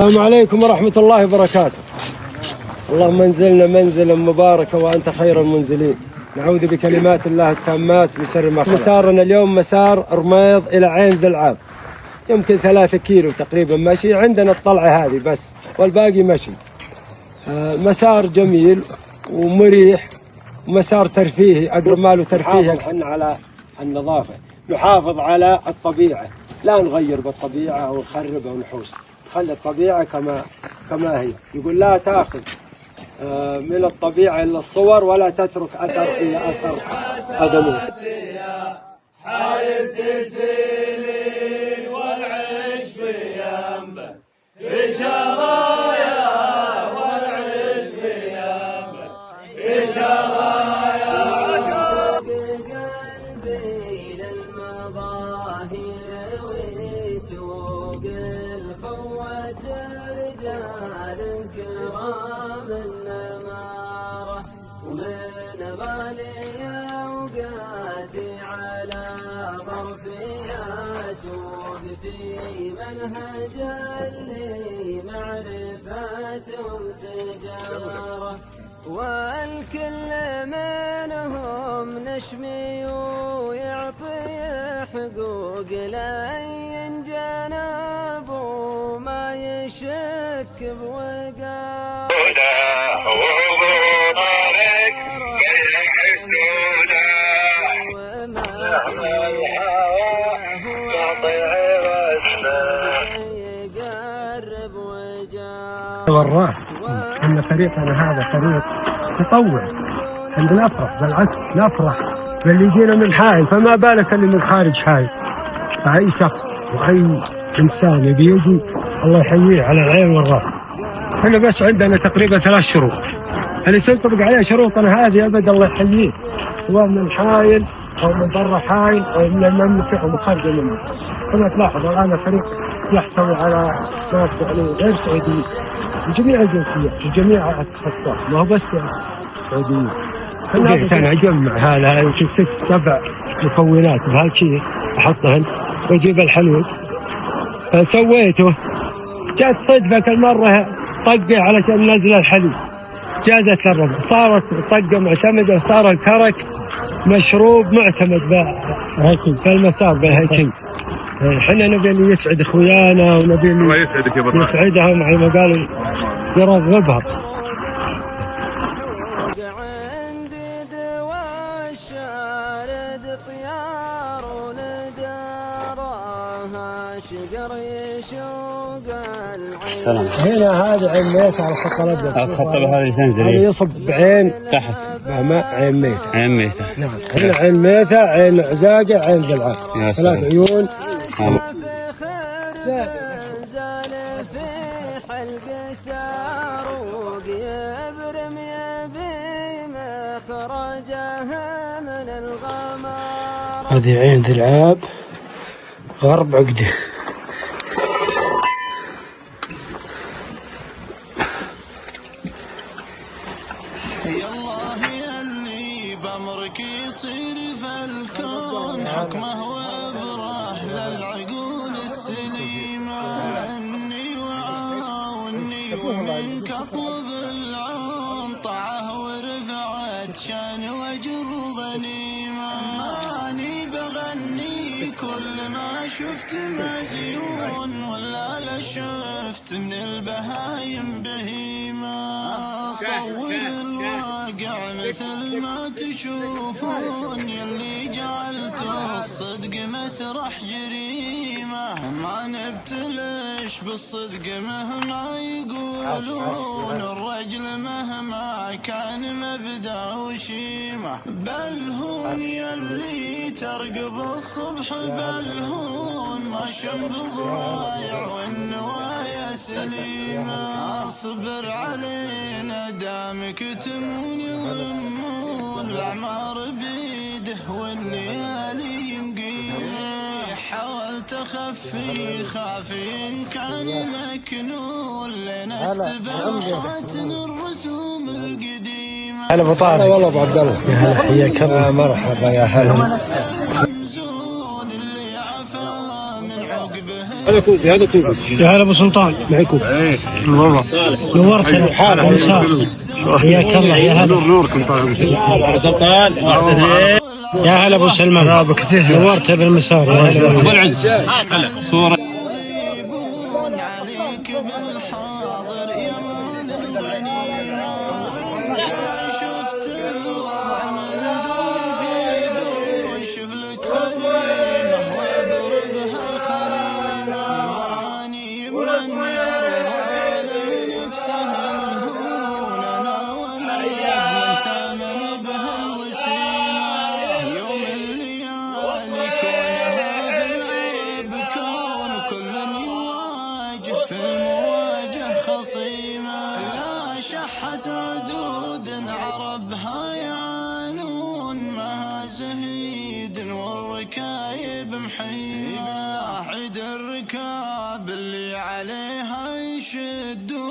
السلام عليكم ورحمة الله وبركاته. اللهم انزلنا منزلا مباركا وأنت خير المنزلين. نعوذ بكلمات الله التامات من شر ما خلق. مسارنا اليوم مسار رميض إلى عين ذي العاب، يمكن 3 كيلو تقريبا مشي. عندنا الطلعة هذه بس والباقي مشي. مسار جميل ومريح ومسار ترفيهي، أقرب ماله ترفيهي. نحن على النظافة، نحافظ على الطبيعة، لا نغير بالطبيعة ونخربها ونحوس، خلي الطبيعة كما هي. يقول لا تأخذ من الطبيعة إلا الصور ولا تترك أثر إلا أثر قدمه. حايل تسيلين والعشب ينبت في شرايا، والعشب ينبت في شرايا. قلبي للمظاهر ويتوق الخوة رجال كرام النمارة، ومن بالي أوقاتي على ظرفي أسوق في منهج اللي معرفتهم تجارة، والكل منهم نشمي ويعطي حقوق لا ينجنب وما يشك بوقار. والله ان فريقنا هذا فريق تطوع، عندنا نفرح بالعكس، نفرح باللي يجينا من حائل، فما بالك اللي من خارج حائل. فاي شخص واي انسان يجي الله يحييه على العين والراس. احنا بس عندنا تقريبا 3 شروط اللي تنطبق عليه شروطنا هذه ابد الله يحييه، سواء من حائل او من برا حائل او من المملكه او من خارج المملكه. كما تلاحظ الان فريق يحتوي على ناس يعني غير سعوديين من جميع الجنسيات وجميع التخصصات، ما هو بس سعوديين. انا اجمع هذا يمكن 6-7 مكونات بهالشيء احطهن واجيب الحليب. سويته، جات صدفة المرة طقه علشان ننزل الحليب، جازت للربع، صارت طقه معتمدة، وصار الكرك مشروب معتمد في المسار بالهيكل. احنا نبي اللي يسعد اخويانا ونبي اللي يسعدهم على ما قالوا يرغبها. هنا هذا عين ميت على الخط الابيض. الخط الابيض هذا اللي تنزل هذا يصب بعين تحت عين ميتة. عين ميتة. نعم، هنا عين ميتة، عين عزاقة، عين ذي العاب، 3 عيون. هذه عين ذي العاب غرب عقده. يالله يلي بأمرك يصير في الكون، حكمه وبراح للعقول السليمة. عني وعاوني ومنك اطلب العون، طاعه ورفعت شان واجر غنيمة. ماني بغني كل ما شفت مزيون، ولا لا شفت من البهايم بهيمة. صور الواقع مثل ما تشوفون، يلي جعلتوا الصدق مسرح جريمة. ما نبتلش بالصدق مهما يقولون، الرجل مهما كان مبدأ وشيمة. بل هون يلي ترقب الصبح، بل هون ما شم بضايع والنوايا سليمة. صبر علينا دامك تمون يغمون، الأعمار بيده والليالي مقيمة. حاولت أخفي خافي إن كان مكنون، لنا استباحت الرسوم القديمة. هلا ابو طارق. والله ابو عبد الله، يا هلا حياك الله. مرحبا يا هلا. اللي عفا من عقبه هذا كوفي هذا كوفي. يا هلا ابو سلطان. معكم. والله نورتنا. حياك الله. يا هلا. نوركم ابو سلطان. يا هلا ابو سلمان. نورت بالمسار. يا هلا ابو العز. هلا صوره عليك بالحاضر يا مان الغنيمة شفت العمل دون في دون شوف لك خيمة واضربها خريمة اني من يرضى لنفسه الهون انا ولد من تامن بها الوسيمة يوم الليالي كونها في العرب كون كل في المواجه خصيمة لا شحت عدود عربها يعانون ما زهيد والركايب محيمة عيد الركاب اللي عليها يشدون